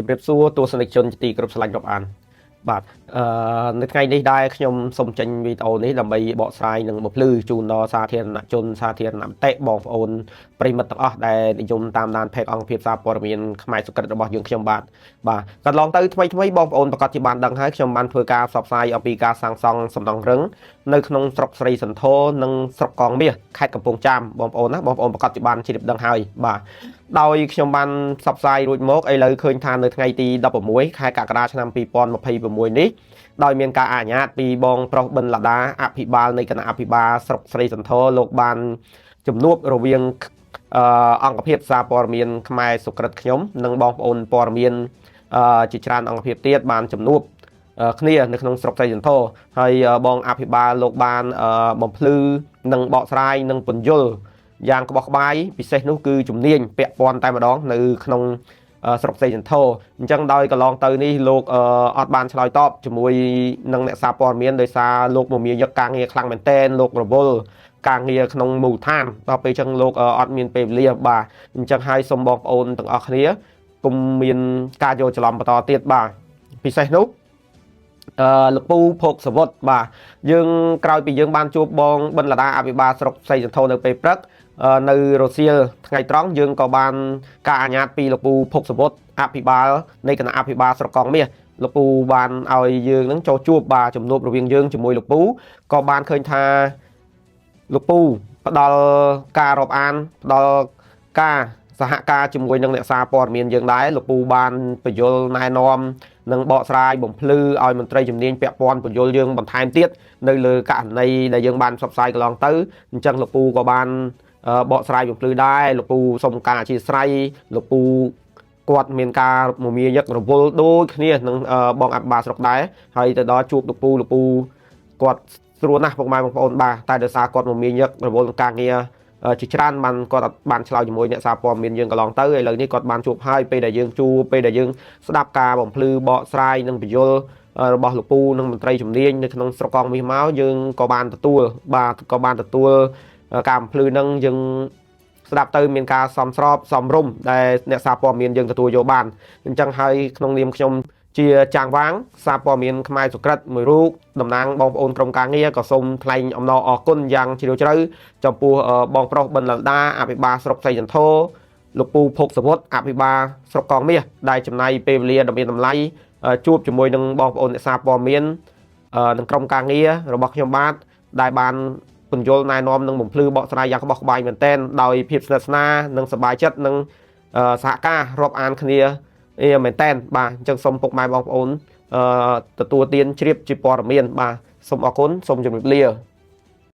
ជំរាបសួរទស្សនិកជនទីគោរពស្រឡាញ់រាប់អានបាទនៅថ្ងៃនេះដែរខ្ញុំសូមចេញវីដេអូនេះដើម្បីបកស្រាយនិងបំភ្លឺជូនដល់សាធារណជនសាធារណមតិបងប្អូនប្រិយមិត្តទាំងអស់ដែលនិយមតាមដានផេកអង្គភាពសារព័ត៌មានខ្មែរសុក្រិតរបស់យើងខ្ញុំបាទកន្លងទៅថ្មីបងប្អូនប្រកាសជាបានដឹងហើយខ្ញុំបានធ្វើការផ្សព្វផ្សាយអំពីការសាងសង់សំណង់រឹងនៅក្នុងស្រុកស្រីសន្ធរនិងស្រុកកងមាសខេត្តកំពង់ចាមបងប្អូនណាបងប្អូនប្រកាសជាបានជ្រាបដឹងហើយបាទដោយខ្ញុំបានផ្សព្វផ្សាយរួចមកឥឡូវឃើញថានៅថ្ងៃទី16ខែកក្កដាឆ្នាំ2026នេះដោយមានការអនុញ្ញាតពីបងប្រុសប៊ិនឡាដាអភិបាលនៃគណៈអភិបាលស្រុកស្រីសន្ធរលោកបានជំនួបរវាងអង្គភាពសារព័ត៌មានខ្មែរសុក្រិតខ្ញុំនិងបងប្អូនព័ត៌មានជាច្រើនអង្គភាពទៀតបានជំនួបគ្នានៅក្នុងស្រុកស្រីសន្ធរហើយបងអភិបាលលោកបានបំភ្លឺនិងបកស្រាយនិងពន្យល់យ៉ាងក្បោះក្បាយពិសេសនោះគឺជំនាញពាក់ព័ន្ធតែម្ដងនៅក្នុងស្រុកស្រីសន្ធរអញ្ចឹងដោយកន្លងទៅនេះលោកអត់បានឆ្លើយតបជាមួយនឹងអ្នកសារព័ត៌មានដោយសារលោកមមាញឹកការងារខ្លាំងមែនទែនលោករវល់ការងារក្នុងមូលដ្ឋានដល់ពេលអញ្ចឹងលោកអត់មានពេលវេលាបាទអញ្ចឹងហើយសូមបងប្អូនទាំងអស់គ្នាកុំមានការយល់ច្រឡំបន្តទៀតបាទពិសេសនោះលោកពូភោគសវុតបាទយើងក្រោយពីយើងបានជួបបងប៊ិនឡាដាអភិបាលស្រុកស្រីសន្ធរនៅពេលព្រឹកនៅរសៀលថ្ងៃត្រង់យើងក៏បានការអនុញ្ញាតពីលោកពូភោគសវុតអភិបាលនៃគណៈអភិបាលស្រុកកងមាសលោកពូបានឲ្យយើងនឹងចូលជួបបាទជំនួបរវាងយើងជាមួយលោកពូក៏បានឃើញថាលោកពូផ្ដល់ការរាប់អានផ្ដល់ការសហការជាមួយនឹងអ្នកសារព័ត៌មានយើងដែរលោកពូបានបញ្យលណែនាំនិងបកស្រាយបំភ្លឺឲ្យមន្ត្រីជំនាញពាក់ព័ន្ធបញ្យលយើងបន្ថែមទៀតនៅលើករណីដែលយើងបានផ្សព្វផ្សាយកន្លងទៅអញ្ចឹងលោកពូក៏បានបកស្រាយបំភ្លឺដែរលោកពូសូមការអធិស្ឋានលោកពូគាត់មានការមមាញឹករវល់ដូចគ្នានឹងបងអភិបាលស្រុកដែរហើយទៅដល់ជួបលោកពូគាត់ស្រួលណាស់ពុកម៉ែបងប្អូនបាទតែដោយសារគាត់មមាញឹករវល់នឹងការងារជាច្រើនបានគាត់បានឆ្លើយជាមួយអ្នកសារព័ត៌មានយើងកន្លងទៅឥឡូវនេះគាត់បានជួបហើយពេលដែលយើងជួបពេលដែលយើងស្ដាប់ការបំភ្លឺបកស្រាយនិងបញ្យលរបស់លោកពូនិងមន្ត្រីជំនាញនៅក្នុងស្រុកកងមាសមកយើងក៏បានទទួលការបំភ្លឺនឹងយើងស្ដាប់ទៅមានការសមស្របសមរម្យដែលអ្នកសារព័ត៌មានយើងទទួលយកបានអញ្ចឹងហើយក្នុងនាមខ្ញុំជាចាងវាងសារព័ត៌មានខ្មែរសុក្រិតមួយរូបតំណាងបងប្អូនក្រុមការងារក៏សូមថ្លែងអំណរអគុណយ៉ាងជ្រាលជ្រៅចំពោះបងប្រុសប៊ិនឡាដាអភិបាលស្រុកស្រីសន្ធរលោកពូភោគសវុតអភិបាលស្រុកកងមាសដែលចំណាយពេលវេលាដ៏មានតម្លៃជួបជាមួយនឹងបងប្អូនអ្នកសារព័ត៌មាននិងក្រុមការងាររបស់ខ្ញុំបាទដែលបានពន្យល់ណែនាំនិងបំភ្លឺបកស្រាយយ៉ាងក្បោះក្បាយមែនទែនដោយភាពស្និទ្ធស្នាលនិងសប្បាយចិត្តនិងសហការរាប់អានគ្នាមែនតើបាទអញ្ចឹងសូមពុកម៉ែបងប្អូនទទួលទានជ្រាបជាព័ត៌មានបាទសូមអរគុណសូមជម្រាបលា